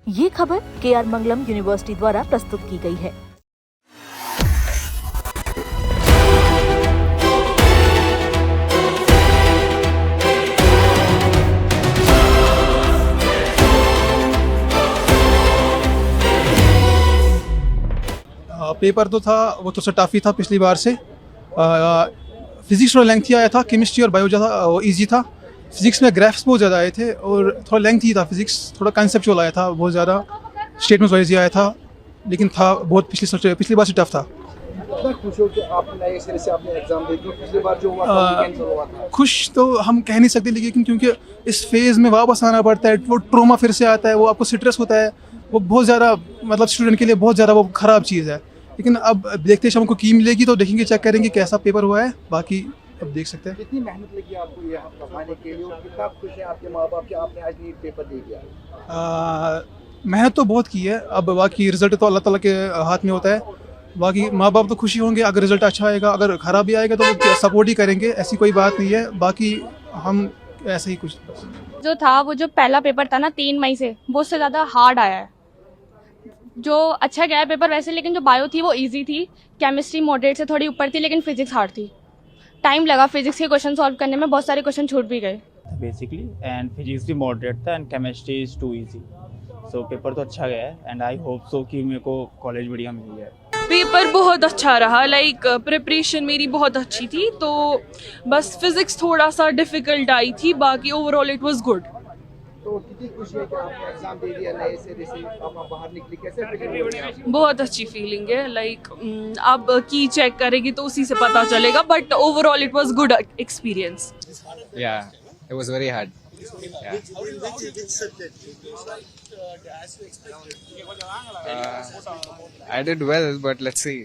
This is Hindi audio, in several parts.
ये खबर KR मंगलम यूनिवर्सिटी द्वारा प्रस्तुत की गई है। पेपर तो था वो तो टफ ही था पिछली बार से। फिजिक्स थोड़ा लेंथी आया था, केमिस्ट्री और बायो ज़्यादा वो ईजी था। फिजिक्स में ग्राफ्स बहुत ज़्यादा आए थे और थोड़ा लेंथी था फिजिक्स, थोड़ा कंसेप्चुअल आया था बहुत ज़्यादा, स्टेटमेंट वाइज ही आया था, लेकिन था बहुत पिछली बार से टफ था। खुश हो कि आप नए सिरे से आपने एग्जाम दे दिया, पिछली बार जो हुआ था कैंसिल हुआ था। खुश तो हम कह नहीं सकते, लेकिन क्योंकि इस फेज़ में वापस आना पड़ता है, वो ट्रोमा फिर से आता है, वो आपको स्ट्रेस होता है, वो बहुत ज़्यादा मतलब स्टूडेंट के लिए बहुत ज़्यादा वो ख़राब चीज़ है। लेकिन अब देखते शाम को की मिलेगी तो देखेंगे, चेक करेंगे कैसा पेपर हुआ है, बाकी अब देख सकते हैं। कितनी मेहनत लगी आपको ये हफ्ता पाने के लिए और कितना खुश है आपके माँ बाप कि आपने आज नीट पेपर दे दिया? मेहनत तो बहुत की है, अब बाकी रिजल्ट तो अल्लाह ताला के हाथ में होता है। बाकी माँ बाप तो खुशी होंगे अगर रिजल्ट अच्छा आएगा, अगर ख़राब भी आएगा तो वो सपोर्ट ही करेंगे, ऐसी कोई बात नहीं है। बाकी हम ऐसे ही कुछ जो था वो जो पहला पेपर था ना 3 मई से, वो उससे ज़्यादा हार्ड आया है। जो अच्छा गया है पेपर वैसे, लेकिन जो बायो थी वो इजी थी, केमिस्ट्री मॉडरेट से थोड़ी ऊपर थी, लेकिन फिजिक्स हार्ड थी। टाइम लगा फिजिक्स के क्वेश्चन सॉल्व करने में, बहुत सारे क्वेश्चन छूट भी गए बेसिकली, एंड फिजिक्स भी मॉडरेट था and chemistry is too easy. So paper तो अच्छा गया है एंड आई होप सो कि मेरे को कॉलेज बढ़िया मिल जाए। पेपर बहुत अच्छा रहा, लाइक प्रिपरेशन मेरी बहुत अच्छी थी, तो बस फिजिक्स थोड़ा सा डिफिकल्ट आई थी, बाकी ओवरऑल इट वाज गुड। तो कितनी खुशी है कि आपने एग्जाम दे दिया नए सिरे से, आप बाहर निकली, कैसे फीलिंग हो रही है आपको? बहुत अच्छी फीलिंग है, लाइक अब की चेक करेगी तो उसी से पता चलेगा, but overall it was good experience. Yeah, it was very hard. Yeah. I did well, but let's see.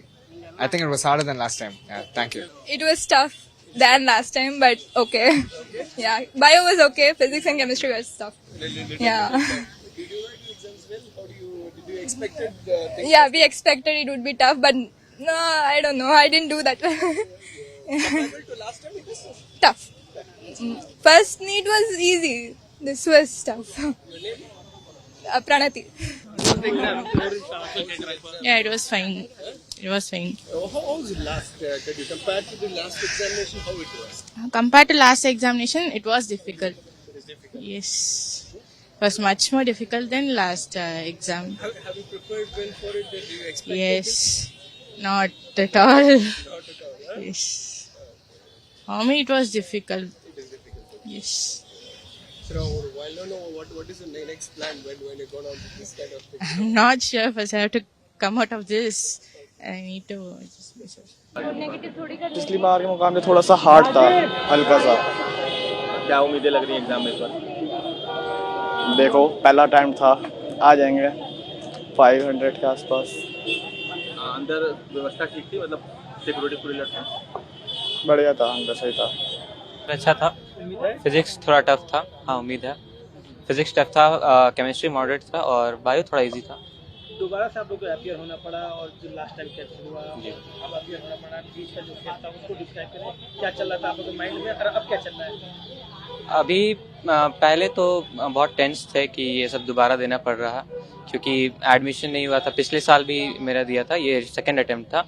I think it was harder than last time. Yeah, thank you. It was tough than last time, but okay. Yeah, bio was okay. Physics and chemistry was tough. Yeah. Did you expect it? Yeah, we expected it would be tough, but no, I don't know. I didn't do that. Tough. First need was easy. This was tough. Pranati. Yeah, it was fine. It was fine. How was the last? Can you compare to the last examination? How it was? Compared to last examination, it was difficult. Yes. It was much more difficult than last exam. Have you prepared well for it? Did you expect Yes. Not at all. Not at all. Huh? Yes. For me, it was difficult. Yes. So, while no, what is the next plan when you're going on this kind of thing? I'm not sure first I have to come out of this. I need to just be sure. पिछली बार के मुकाबले थोड़ा सा हार्ड था, हल्का सा। क्या उम्मीदें लग रही हैं एग्जाम में इस बार? देखो पहला टाइम था, आ जाएंगे 500 के आसपास। अंदर व्यवस्था ठीक थी, मतलब सिक्योरिटी पूरी लग बढ़िया था, अंदर सही था। अच्छा था। फिजिक्स थोड़ा टफ था, हाँ उम्मीद है। फिजिक्स टफ था, केमिस्ट्री मॉडरेट था और बायो थोड़ा इजी था। दोबारा से आप लोग को अपियर होना पड़ा और जो लास्ट टाइम कैसे हुआ, अब अपियर होना पड़ा, बीच का जो खेल था उसको डिस्क्राइब करें, क्या चल रहा था आप लोगों के माइंड में और अब क्या चल रहा है? अभी पहले तो बहुत टेंस थे कि ये सब दोबारा देना पड़ रहा, क्योंकि एडमिशन नहीं हुआ था। पिछले साल भी मेरा दिया था, ये सेकेंड अटेम्प्ट था,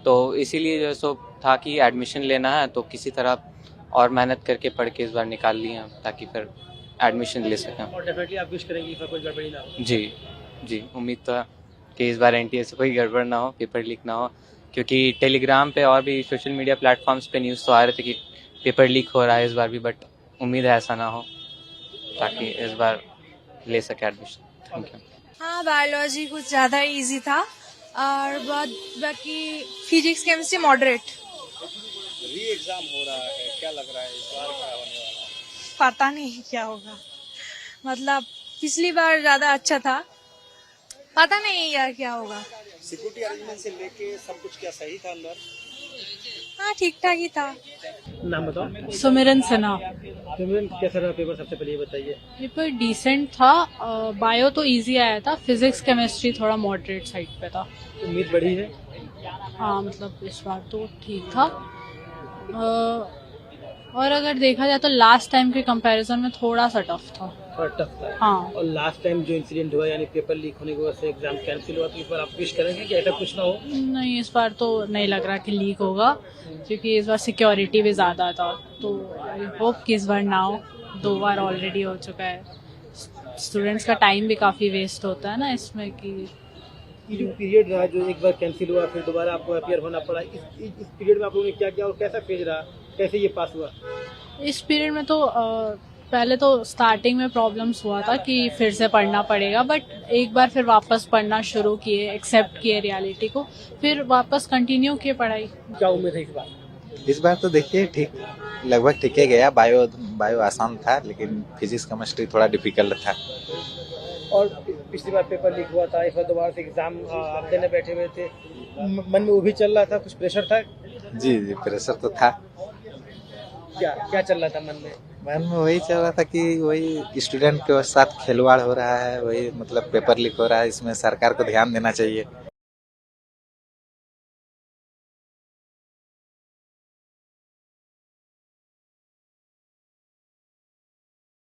तो इसीलिए जो सो था कि एडमिशन लेना है तो किसी तरह और मेहनत करके पढ़ के इस बार निकाल लिए हैं ताकि फिर एडमिशन ले सकें। और डेफिनेटली आप विश करेंगे कि कोई गड़बड़ी ना हो। जी, उम्मीद तो है कि इस बार एनटीए से कोई गड़बड़ ना हो, पेपर लीक ना हो, क्योंकि टेलीग्राम पे और भी सोशल मीडिया प्लेटफॉर्म्स पे न्यूज़ तो आ रहे थे कि पेपर लीक हो रहा है इस बार भी, बट उम्मीद है ऐसा ना हो ताकि इस बार ले सके एडमिशन। Thank you. हाँ, बायोलॉजी कुछ ज़्यादा इजी था और बाकी फिजिक्स केमिस्ट्री मॉडरेट। री एग्जाम हो रहा है, क्या लग रहा है इस बार क्या होने वाला है? पता नहीं क्या होगा, मतलब पिछली बार ज़्यादा अच्छा था, पता नहीं यार क्या होगा। सिक्योरिटी अरेंजमेंट से लेके सब कुछ क्या सही था अंदर? हाँ, ठीक ठाक ही था। नाम बताओ। सुमिरन सिन्हा। सिमरन, कैसा रहा पेपर, सबसे पहले ये बताइए। पेपर डिसेंट था, बायो तो इजी आया था, फिजिक्स केमिस्ट्री थोड़ा मॉडरेट साइड पे था। उम्मीद बढ़ी है? हाँ, मतलब इस बार तो ठीक था। और अगर देखा जाए तो लास्ट टाइम के कंपैरिजन में थोड़ा सा टफ था। थोड़ा टफ था। हाँ। और लास्ट टाइम जो इंसिडेंट हुआ यानी पेपर लीक होने की वजह से एग्जाम कैंसिल हुआ, तो इस बार आप विश करेंगे कि ऐसा कुछ ना हो? नहीं, इस बार तो नहीं लग रहा कि लीक होगा, क्योंकि इस बार सिक्योरिटी भी ज़्यादा था, तो आई होप कि इस बार ना हो। 2 बार ऑलरेडी हो चुका है, स्टूडेंट्स का टाइम भी काफ़ी वेस्ट होता है ना इसमें कि ये जो पीरियड रहा जो एक बार कैंसिल हुआ फिर दोबारा आपको अपीयर होना पड़ा, इस पीरियड में आप लोगों ने क्या किया और कैसा फेज रहा, कैसे ये पास हुआ? इस पीरियड में तो पहले तो स्टार्टिंग में प्रॉब्लम्स हुआ था कि फिर से पढ़ना पड़ेगा, बट एक बार फिर वापस पढ़ना शुरू किए, एक्सेप्ट किए रियलिटी को, फिर वापस कंटिन्यू किए पढ़ाई। क्या उम्मीद है इस बार? इस बार तो देखिए ठीक, लगभग ठीक ही गया। बायो आसान था, लेकिन फिजिक्स केमिस्ट्री थोड़ा डिफिकल्ट था। और पिछली बार पेपर लीक हुआ था, इस बार दोबारा से एग्जाम आप देने बैठे हुए थे, मन में वो भी चल रहा था, कुछ प्रेशर था? जी जी, प्रेशर तो था। क्या क्या चल रहा था मन में? मन में वही चल रहा था कि वही स्टूडेंट के साथ खिलवाड़ हो रहा है, वही मतलब पेपर लीक हो रहा है, इसमें सरकार को ध्यान देना चाहिए।